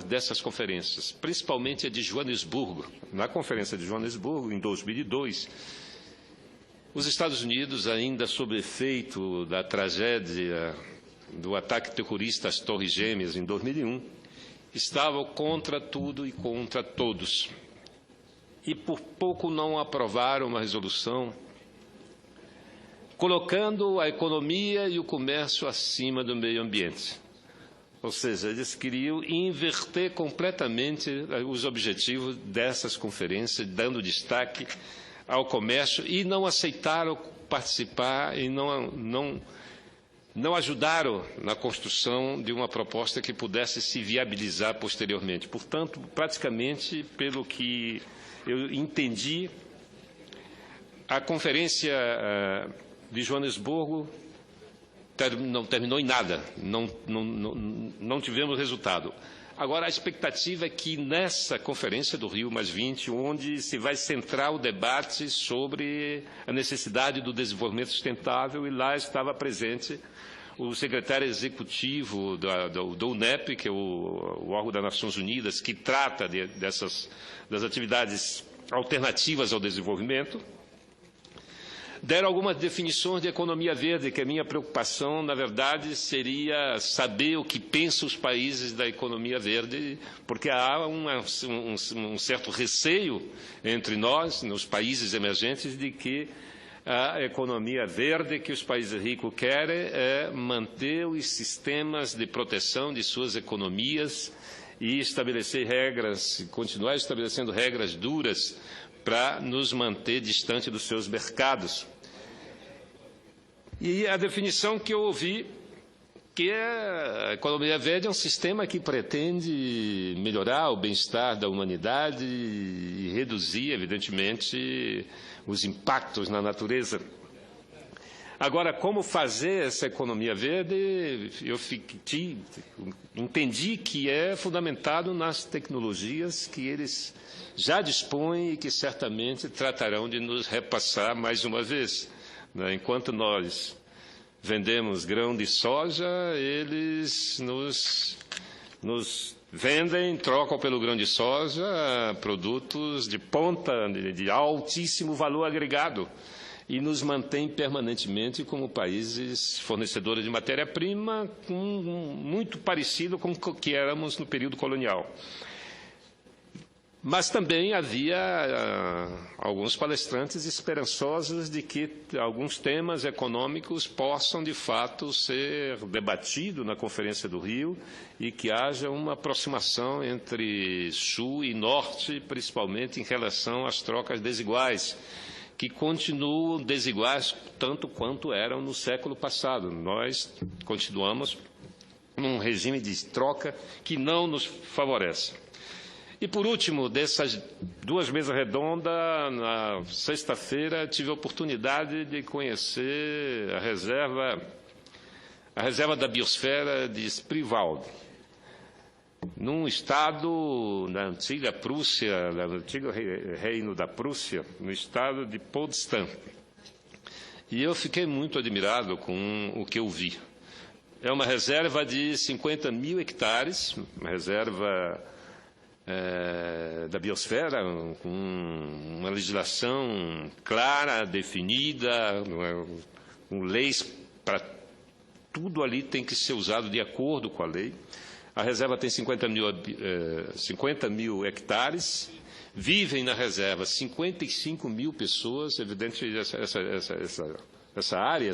dessas conferências, principalmente a de Joanesburgo. Na Conferência de Joanesburgo, em 2002, os Estados Unidos, ainda sob efeito da tragédia do ataque terrorista às Torres Gêmeas em 2001, estavam contra tudo e contra todos. E por pouco não aprovaram uma resolução colocando a economia e o comércio acima do meio ambiente. Ou seja, eles queriam inverter completamente os objetivos dessas conferências, dando destaque ao comércio, e não aceitaram participar e não ajudaram na construção de uma proposta que pudesse se viabilizar posteriormente. Portanto, praticamente, pelo que eu entendi, a conferência de Joanesburgo não terminou em nada, não tivemos resultado. Agora, a expectativa é que nessa conferência do Rio+20, onde se vai centrar o debate sobre a necessidade do desenvolvimento sustentável, e lá estava presente o secretário executivo do UNEP, que é o órgão das Nações Unidas, que trata das atividades alternativas ao desenvolvimento. Deram algumas definições de economia verde, que a minha preocupação, na verdade, seria saber o que pensam os países da economia verde, porque há um certo receio entre nós, nos países emergentes, de que a economia verde que os países ricos querem é manter os sistemas de proteção de suas economias e estabelecer regras, continuar estabelecendo regras duras para nos manter distante dos seus mercados. E a definição que eu ouvi, que a economia verde é um sistema que pretende melhorar o bem-estar da humanidade e reduzir, evidentemente, os impactos na natureza. Agora, como fazer essa economia verde, eu entendi que é fundamentado nas tecnologias que eles já dispõem e que certamente tratarão de nos repassar mais uma vez. Enquanto nós vendemos grão de soja, eles nos vendem, trocam pelo grão de soja, produtos de ponta, de altíssimo valor agregado, e nos mantém permanentemente como países fornecedores de matéria-prima, muito parecido com o que éramos no período colonial. Mas também havia alguns palestrantes esperançosos de que alguns temas econômicos possam, de fato, ser debatidos na Conferência do Rio e que haja uma aproximação entre Sul e Norte, principalmente em relação às trocas desiguais, que continuam desiguais tanto quanto eram no século passado. Nós continuamos num regime de troca que não nos favorece. E, por último, dessas duas mesas redondas, na sexta-feira, tive a oportunidade de conhecer a reserva da biosfera de Spreewald, num estado da antiga Prússia, do antigo reino da Prússia, no estado de Potsdam. E eu fiquei muito admirado com o que eu vi. É uma reserva de 50 mil hectares, uma reserva da biosfera, com uma legislação clara, definida, com leis para tudo ali tem que ser usado de acordo com a lei. A reserva tem 50 mil hectares, vivem na reserva 55 mil pessoas, evidente essa área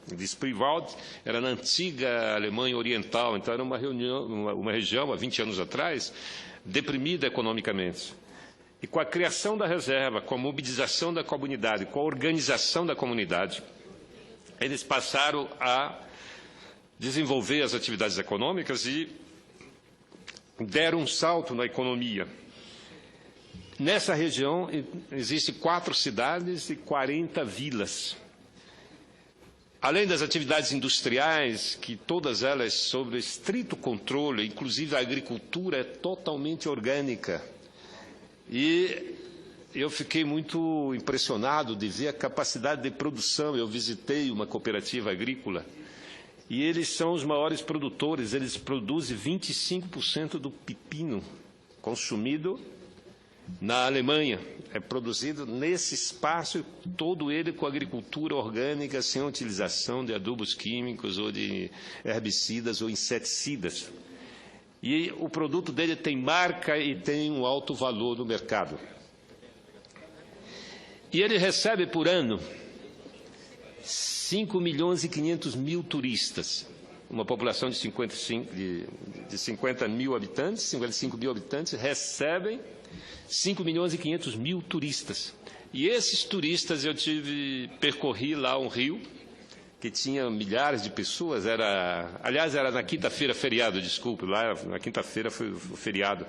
de Spreewald era na antiga Alemanha Oriental, então era uma região, há 20 anos atrás, deprimida economicamente. E com a criação da reserva, com a mobilização da comunidade, com a organização da comunidade, eles passaram a desenvolver as atividades econômicas e deram um salto na economia. Nessa região existem 4 cidades e 40 vilas. Além das atividades industriais, que todas elas sob estrito controle, inclusive a agricultura é totalmente orgânica. E eu fiquei muito impressionado de ver a capacidade de produção. Eu visitei uma cooperativa agrícola E eles são os maiores produtores, eles produzem 25% do pepino consumido na Alemanha. É produzido nesse espaço, todo ele com agricultura orgânica, sem utilização de adubos químicos ou de herbicidas ou inseticidas. E o produto dele tem marca e tem um alto valor no mercado. E ele recebe por ano 5.500.000 turistas, uma população de 50 mil habitantes, 55 mil habitantes, recebem 5.500.000 turistas. E esses turistas percorri lá um rio, que tinha milhares de pessoas, aliás, era na quinta-feira, feriado, desculpe, lá na quinta-feira foi o feriado.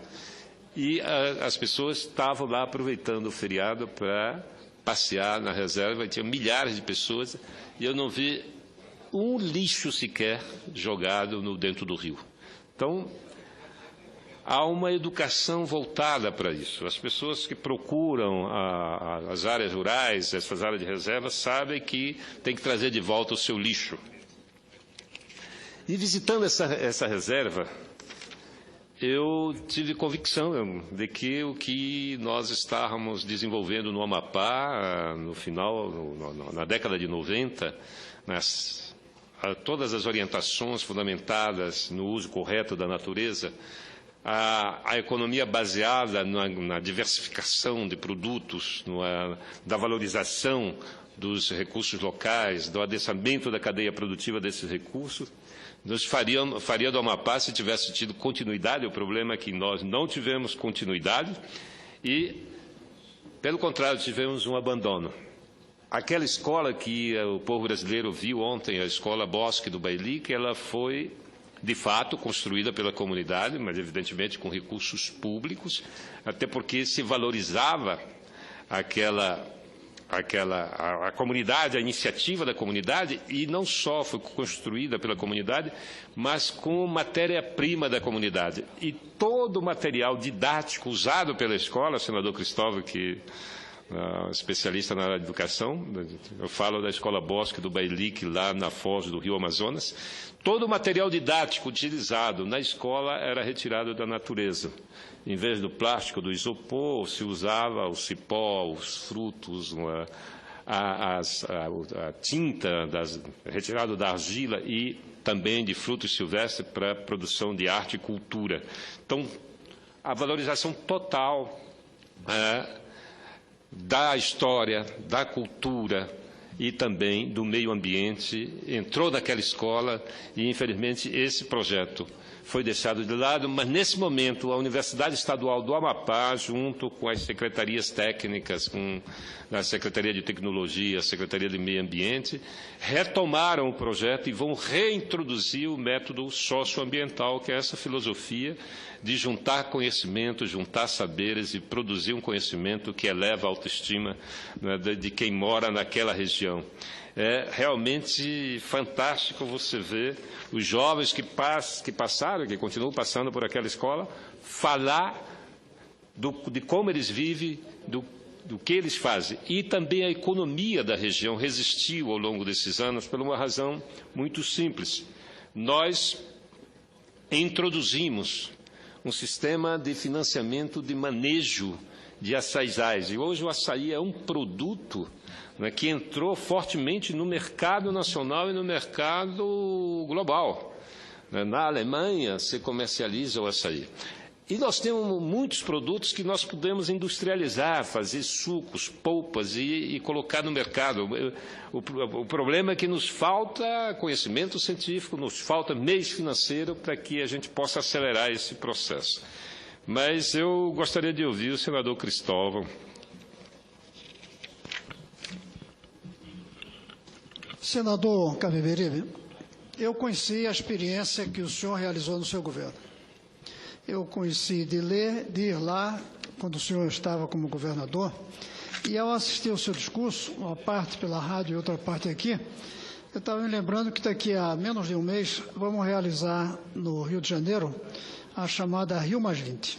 E as pessoas estavam lá aproveitando o feriado para passear na reserva, tinha milhares de pessoas, e eu não vi um lixo sequer jogado dentro do rio. Então, há uma educação voltada para isso. As pessoas que procuram as áreas rurais, essas áreas de reserva, sabem que tem que trazer de volta o seu lixo. E visitando essa reserva, eu tive convicção de que o que nós estávamos desenvolvendo no Amapá, no final, na década de 90, todas as orientações fundamentadas no uso correto da natureza, a economia baseada na diversificação de produtos, da valorização dos recursos locais, do adensamento da cadeia produtiva desses recursos, nos faria do Amapá, se tivesse tido continuidade. O problema é que nós não tivemos continuidade e, pelo contrário, tivemos um abandono. Aquela escola que o povo brasileiro viu ontem, a Escola Bosque do Baili, que ela foi, de fato, construída pela comunidade, mas, evidentemente, com recursos públicos, até porque se valorizava a comunidade, a iniciativa da comunidade, e não só foi construída pela comunidade, mas com matéria-prima da comunidade. E todo o material didático usado pela escola, senador Cristóvão, que especialista na área de educação, eu falo da Escola Bosque do Bailique, lá na foz do Rio Amazonas, todo o material didático utilizado na escola era retirado da natureza. Em vez do plástico, do isopor, se usava o cipó, os frutos, a tinta retirado da argila e também de frutos silvestres para a produção de arte e cultura. Então, a valorização total da história, da cultura e também do meio ambiente entrou naquela escola e, infelizmente, esse projeto foi deixado de lado, mas, nesse momento, a Universidade Estadual do Amapá, junto com as secretarias técnicas, com a Secretaria de Tecnologia, a Secretaria de Meio Ambiente, retomaram o projeto e vão reintroduzir o método socioambiental, que é essa filosofia de juntar conhecimento, juntar saberes e produzir um conhecimento que eleva a autoestima, né, de quem mora naquela região. É realmente fantástico você ver os jovens que passaram, que continuam passando por aquela escola, falar de como eles vivem, do que eles fazem. E também a economia da região resistiu ao longo desses anos por uma razão muito simples. Nós introduzimos um sistema de financiamento de manejo de açaizais. E hoje o açaí é um produto, né, que entrou fortemente no mercado nacional e no mercado global. Na Alemanha se comercializa o açaí. E nós temos muitos produtos que nós podemos industrializar, fazer sucos, polpas e colocar no mercado. O problema é que nos falta conhecimento científico, nos falta meios financeiros para que a gente possa acelerar esse processo. Mas eu gostaria de ouvir o senador Cristóvão. Senador Cavibery, eu conheci a experiência que o senhor realizou no seu governo. Eu conheci de ir lá, quando o senhor estava como governador, e ao assistir ao seu discurso, uma parte pela rádio e outra parte aqui, eu estava me lembrando que daqui a menos de um mês vamos realizar no Rio de Janeiro a chamada Rio+20,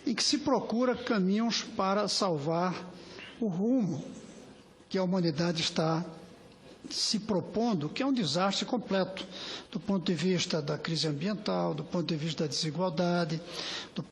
em que se procura caminhos para salvar o rumo que a humanidade está se propondo, que é um desastre completo, do ponto de vista da crise ambiental, do ponto de vista da desigualdade, do